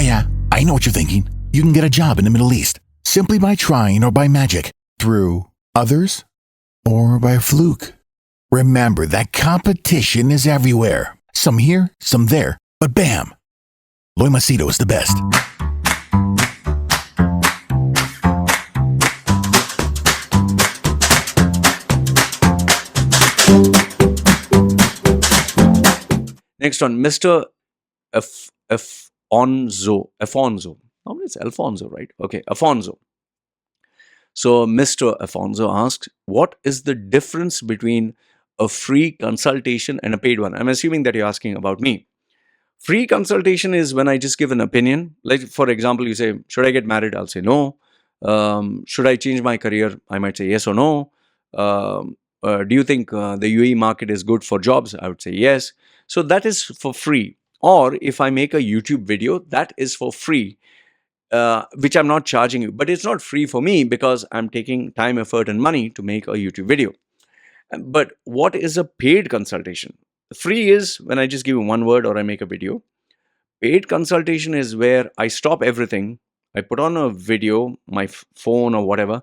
Yeah, I know what you're thinking. You can get a job in the Middle East simply by trying or by magic, through others, or by a fluke. Remember that competition is everywhere. Some here, some there, but bam! Loy Machedo is the best. Next one, Mr. Afonso. Normally it's Alfonso, right? Okay, Afonso. So Mr. Afonso asked, what is the difference between a free consultation and a paid one? I'm assuming that you're asking about me. Free consultation is when I just give an opinion. Like, for example, you say, should I get married? I'll say no. Should I change my career? I might say yes or no. Do you think the UAE market is good for jobs? I would say yes. So that is for free. Or if I make a YouTube video, that is for free, which I'm not charging you. But it's not free for me because I'm taking time, effort, and money to make a YouTube video. But what is a paid consultation? Free is when I just give you one word or I make a video. Paid consultation is where I stop everything, I put on a video, my phone or whatever,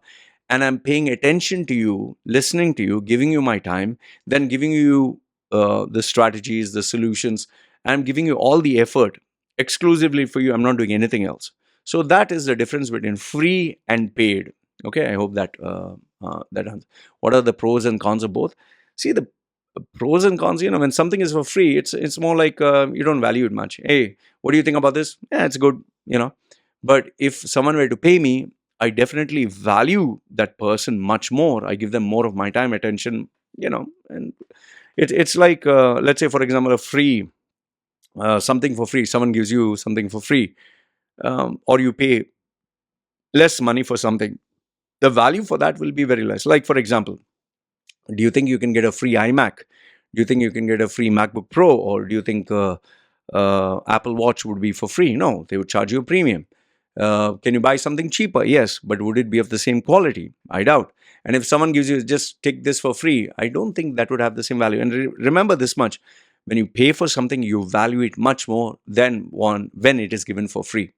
and I'm paying attention to you, listening to you, giving you my time, then giving you the strategies, the solutions. I'm giving you all the effort exclusively for you. I'm not doing anything else. So that is the difference between free and paid. Okay, I hope that that answers. What are the pros and cons of both? See, the pros and cons, when something is for free, it's more like you don't value it much. Hey, what do you think about this? Yeah, it's good. But if someone were to pay me, I definitely value that person much more. I give them more of my time, attention. And it's like, let's say, for example, a free, something for free. Someone gives you something for free, or you pay less money for something. The value for that will be very less. Like, for example, do you think you can get a free iMac? Do you think you can get a free MacBook Pro? Or do you think Apple Watch would be for free? No, they would charge you a premium. Can you buy something cheaper? Yes, but would it be of the same quality? I doubt. And if someone gives you just take this for free, I don't think that would have the same value. And remember this much: when you pay for something, you value it much more than when it is given for free.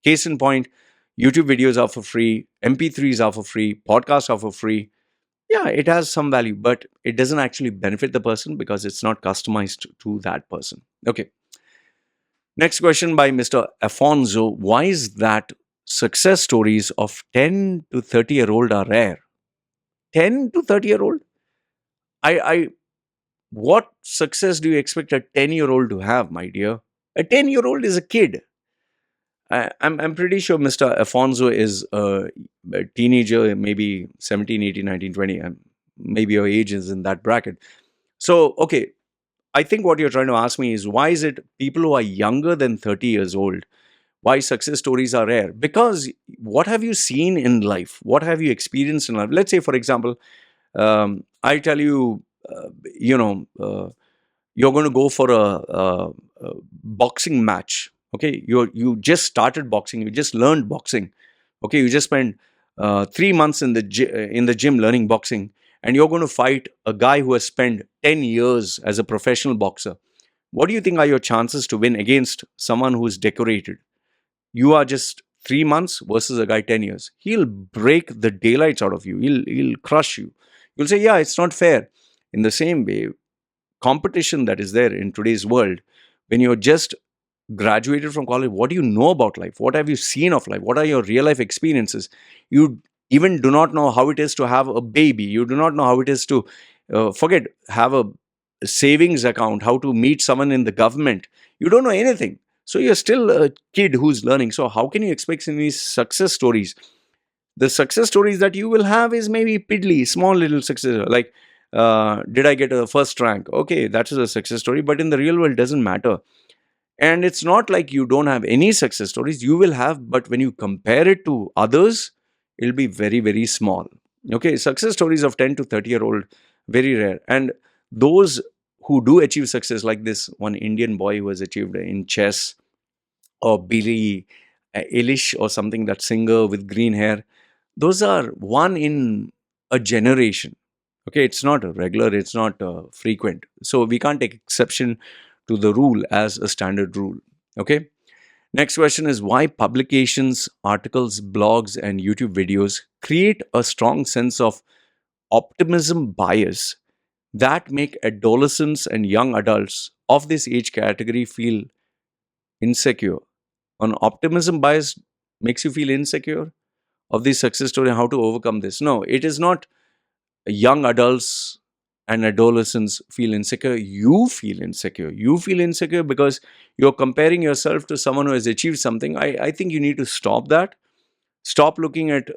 Case in point, YouTube videos are for free, MP3s are for free, podcasts are for free. Yeah, it has some value, but it doesn't actually benefit the person because it's not customized to that person. Okay. Next question by Mr. Afonso. Why is that success stories of 10 to 30-year-old are rare? 10 to 30-year-old? I what success do you expect a 10-year-old to have, my dear? A 10-year-old is a kid. I'm pretty sure Mr. Afonso is a teenager, maybe 17, 18, 19, 20. Maybe your age is in that bracket. So, okay, I think what you're trying to ask me is, why is it people who are younger than 30 years old, why success stories are rare? Because what have you seen in life? What have you experienced in life? Let's say, for example, I tell you, you're going to go for a boxing match. Okay, you just started boxing, you just learned boxing. Okay, you just spent 3 months in the gym learning boxing, and you're going to fight a guy who has spent 10 years as a professional boxer. What do you think are your chances to win against someone who is decorated? You are just 3 months versus a guy 10 years. He'll break the daylights out of you. He'll crush you. You'll say, yeah, it's not fair. In the same way, competition that is there in today's world, when you're just graduated from college, what do you know about life? What have you seen of life? What are your real life experiences? You even do not know how it is to have a baby. You do not know how it is to have a savings account, how to meet someone in the government. You don't know anything. So you're still a kid who's learning. So how can you expect any success stories? The success stories that you will have is maybe piddly, small little success. Like, did I get a first rank? Okay, that is a success story. But in the real world, it doesn't matter. And it's not like you don't have any success stories. You will have, but when you compare it to others, it'll be very, very small. Okay, success stories of 10 to 30-year-old, very rare. And those who do achieve success, like this one Indian boy who has achieved in chess, or Billy Eilish or something, that singer with green hair, those are one in a generation. Okay, it's not a regular, it's not frequent. So we can't take exception to the rule as a standard rule. Okay. Next question is why publications, articles, blogs, and YouTube videos create a strong sense of optimism bias that make adolescents and young adults of this age category feel insecure. An optimism bias makes you feel insecure of the success story, how to overcome this. No, it is not young adults and adolescents feel insecure. You feel insecure. You feel insecure because you're comparing yourself to someone who has achieved something. I think you need to stop that. Stop looking at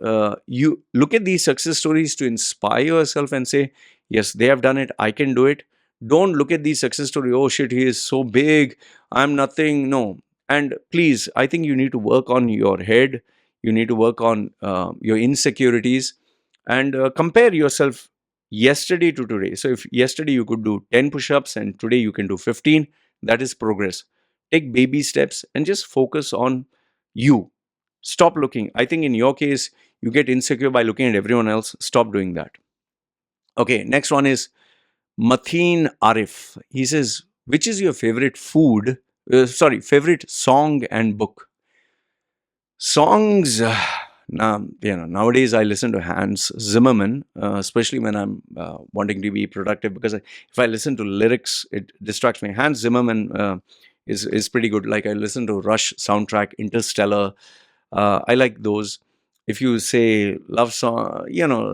you look at these success stories to inspire yourself and say, yes, they have done it, I can do it. Don't look at these success stories, oh shit, he is so big, I'm nothing. No. And please, I think you need to work on your head. You need to work on your insecurities and compare yourself yesterday to today. So if yesterday you could do 10 push-ups and today you can do 15, that is progress. Take baby steps and just focus on you. Stop looking. I think in your case, you get insecure by looking at everyone else. Stop doing that. Okay, next one is Mateen Arif. He says, which is your favorite food? Favorite song and book? Songs. Now, nowadays I listen to Hans Zimmerman, especially when I'm wanting to be productive, because if I listen to lyrics, it distracts me. Hans Zimmerman is pretty good. Like I listen to Rush soundtrack, Interstellar. I like those. If you say love song,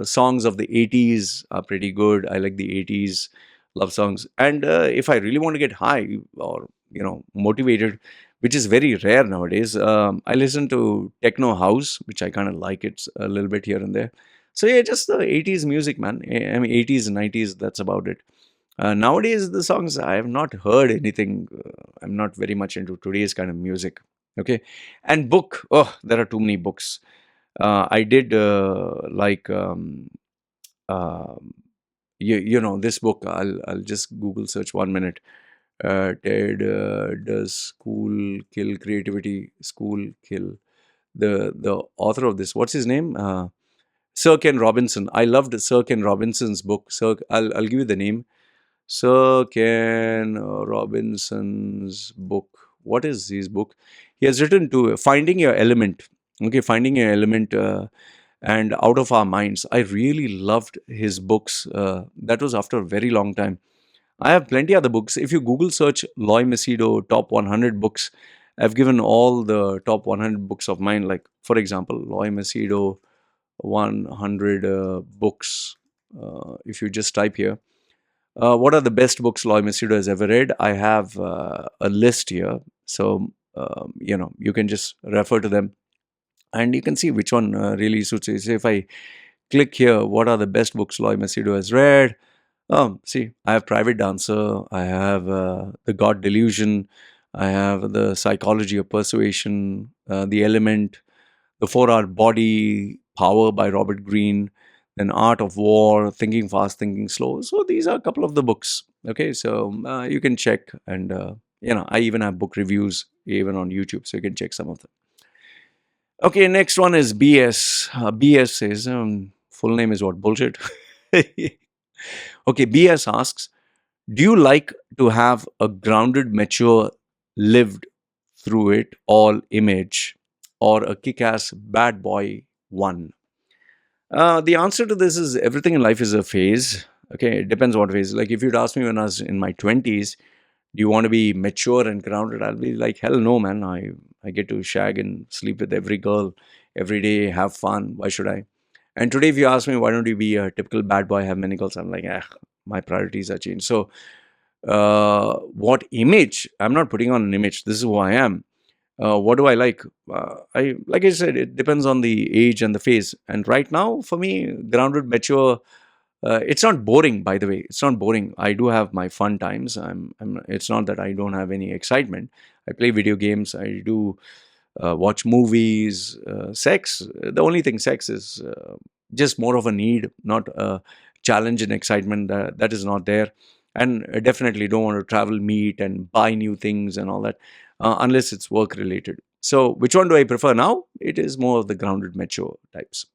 songs of the 80s are pretty good. I like the 80s love songs. And if I really want to get high or, motivated, which is very rare nowadays, I listen to techno house, which I kind of like it a little bit here and there. So yeah, just the 80s music, man. I mean, 80s and 90s, that's about it. Nowadays, the songs, I have not heard anything. I'm not very much into today's kind of music. Okay. And book. Oh, there are too many books. I did um, this book. I'll just Google search 1 minute. Ted does school kill creativity? School kill the author of this. What's his name? Sir Ken Robinson. I loved Sir Ken Robinson's book. I'll give you the name. Sir Ken Robinson's book. What is his book? He has written to Finding Your Element. Okay, Finding Your Element and Out of Our Minds. I really loved his books. That was after a very long time. I have plenty other books. If you Google search Loy Machedo top 100 books, I've given all the top 100 books of mine. Like, for example, Loy Machedo 100 books. If you just type here, what are the best books Loy Machedo has ever read? I have a list here. So, you can just refer to them and you can see which one really suits you. So if I click here, what are the best books Loy Machedo has read? See, I have Private Dancer, I have The God Delusion, I have The Psychology of Persuasion, The Element, The 4 Hour Body, Power by Robert Greene, then Art of War, Thinking Fast, Thinking Slow. So these are a couple of the books. Okay, so you can check, and I even have book reviews even on YouTube, so you can check some of them. Okay, next one is BS. BS is full name is what? Bullshit. Okay, BS asks, do you like to have a grounded, mature, lived through it all image or a kick ass bad boy one? The answer to this is everything in life is a phase. Okay, it depends what phase. Like if you'd ask me when I was in my 20s, do you want to be mature and grounded? I'll be like, hell no, man. I get to shag and sleep with every girl every day, have fun. Why should I? And today, if you ask me, why don't you be a typical bad boy, have many girls? I'm like, my priorities are changed. So, what image? I'm not putting on an image. This is who I am. What do I like? Like I said, it depends on the age and the phase. And right now, for me, grounded, mature. It's not boring, by the way. It's not boring. I do have my fun times. It's not that I don't have any excitement. I play video games. I do watch movies. Sex. The only thing, sex is just more of a need, not a challenge and excitement. That is not there. And I definitely don't want to travel, meet, and buy new things and all that, unless it's work related. So, which one do I prefer now? It is more of the grounded, mature types.